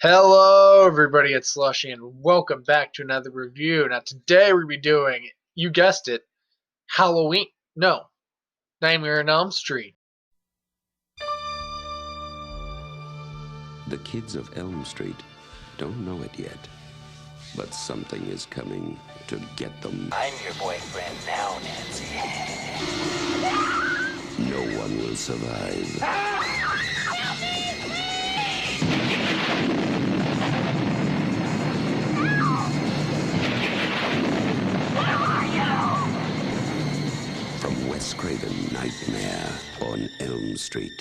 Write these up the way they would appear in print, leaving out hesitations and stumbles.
Hello, everybody, it's Slushie, and welcome back to another review. Now, today we'll be doing, you guessed it, Halloween. No, Nightmare on Elm Street. The kids of Elm Street don't know it yet, but something is coming to get them. I'm your boyfriend now, Nancy. No one will survive. From Wes Craven, Nightmare on Elm Street.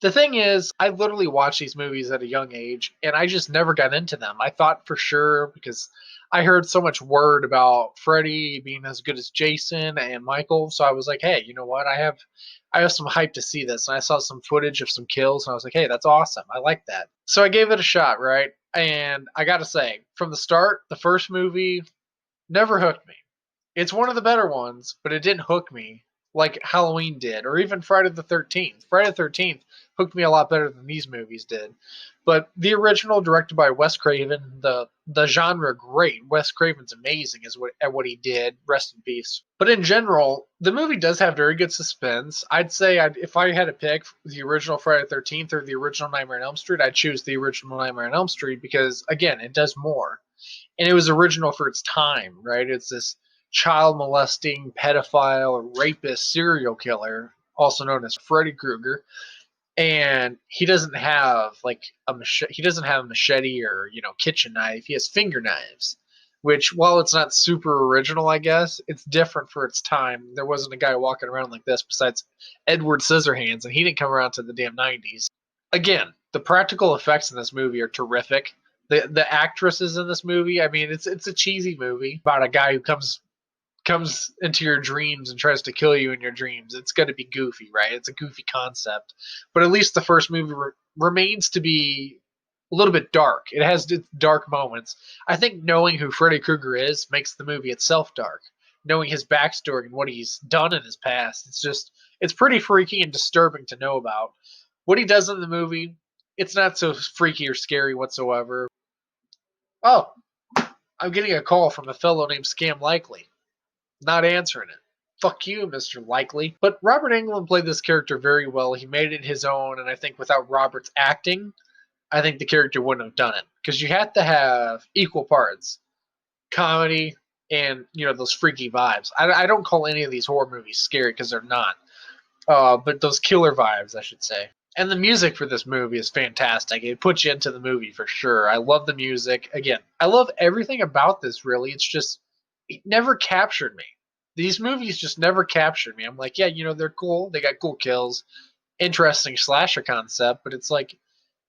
The thing is, I literally watched these movies at a young age, and I just never got into them. I thought for sure, because I heard so much word about Freddy being as good as Jason and Michael, so I was like, hey, you know what? I have some hype to see this. And I saw some footage of some kills, and I was like, hey, that's awesome. I like that. So I gave it a shot, right? And I gotta say, from the start, the first movie never hooked me. It's one of the better ones, but it didn't hook me like Halloween did, or even Friday the 13th. Friday the 13th hooked me a lot better than these movies did. But the original, directed by Wes Craven, the genre great. Wes Craven's amazing at what he did. Rest in peace. But in general, the movie does have very good suspense. I'd say if I had to pick the original Friday the 13th or the original Nightmare on Elm Street, I'd choose the original Nightmare on Elm Street because, again, it does more. And it was original for its time, right? It's this child molesting, pedophile, rapist, serial killer, also known as Freddy Krueger. And he doesn't have like a machete. He doesn't have a machete or kitchen knife. He has finger knives, which while it's not super original, I guess it's different for its time. There wasn't a guy walking around like this besides Edward Scissorhands, and he didn't come around to the damn 90s. Again, the practical effects in this movie are terrific. The actresses in this movie, I mean, it's a cheesy movie about a guy who comes into your dreams and tries to kill you in your dreams. It's going to be goofy, right? It's a goofy concept. But at least the first movie remains to be a little bit dark. It has its dark moments. I think knowing who Freddy Krueger is makes the movie itself dark. Knowing his backstory and what he's done in his past, it's pretty freaky and disturbing to know about. What he does in the movie, it's not so freaky or scary whatsoever. Oh, I'm getting a call from a fellow named Scam Likely. Not answering it. Fuck you, Mr. Likely. But Robert Englund played this character very well. He made it his own, and I think without Robert's acting, I think the character wouldn't have done it. Because you have to have equal parts. Comedy and, those freaky vibes. I don't call any of these horror movies scary because they're not. But those killer vibes, I should say. And the music for this movie is fantastic. It puts you into the movie for sure. I love the music. Again, I love everything about this, really. It's just, it never captured me. These movies just never captured me. I'm like, yeah, they're cool. They got cool kills. Interesting slasher concept, but it's like,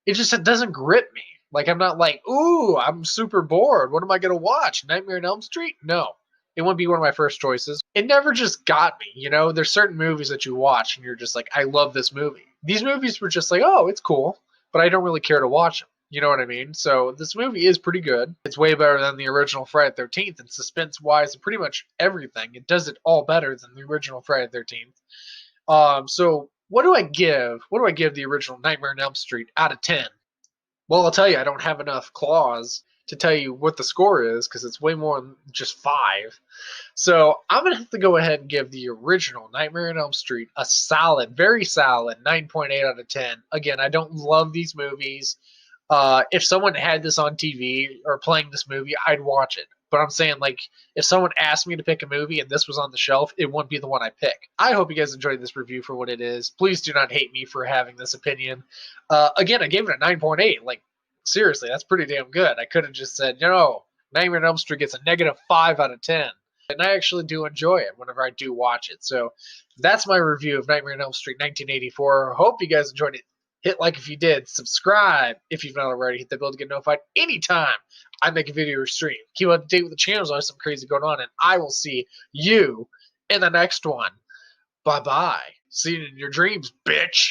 it doesn't grip me. Like, I'm not like, ooh, I'm super bored. What am I going to watch? Nightmare on Elm Street? No. It wouldn't be one of my first choices. It never just got me, There's certain movies that you watch and you're just like, I love this movie. These movies were just like, oh, it's cool, but I don't really care to watch them. You know what I mean? So this movie is pretty good. It's way better than the original Friday the 13th, and suspense-wise and pretty much everything. It does it all better than the original Friday the 13th. So what do I give? What do I give the original Nightmare on Elm Street out of 10? Well, I'll tell you, I don't have enough claws to tell you what the score is because it's way more than just 5. So I'm going to have to go ahead and give the original Nightmare on Elm Street a solid, very solid 9.8 out of 10. Again, I don't love these movies. If someone had this on TV or playing this movie, I'd watch it. But I'm saying, like, if someone asked me to pick a movie and this was on the shelf, it wouldn't be the one I pick. I hope you guys enjoyed this review for what it is. Please do not hate me for having this opinion. Again, I gave it a 9.8. Like, seriously, that's pretty damn good. I could have just said, Nightmare on Elm Street gets a -5 out of 10. And I actually do enjoy it whenever I do watch it. So that's my review of Nightmare on Elm Street 1984. Hope you guys enjoyed it. Hit like if you did. Subscribe if you've not already. Hit the bell to get notified anytime I make a video or stream. Keep up to date with the channels. There's some crazy going on. And I will see you in the next one. Bye-bye. See you in your dreams, bitch.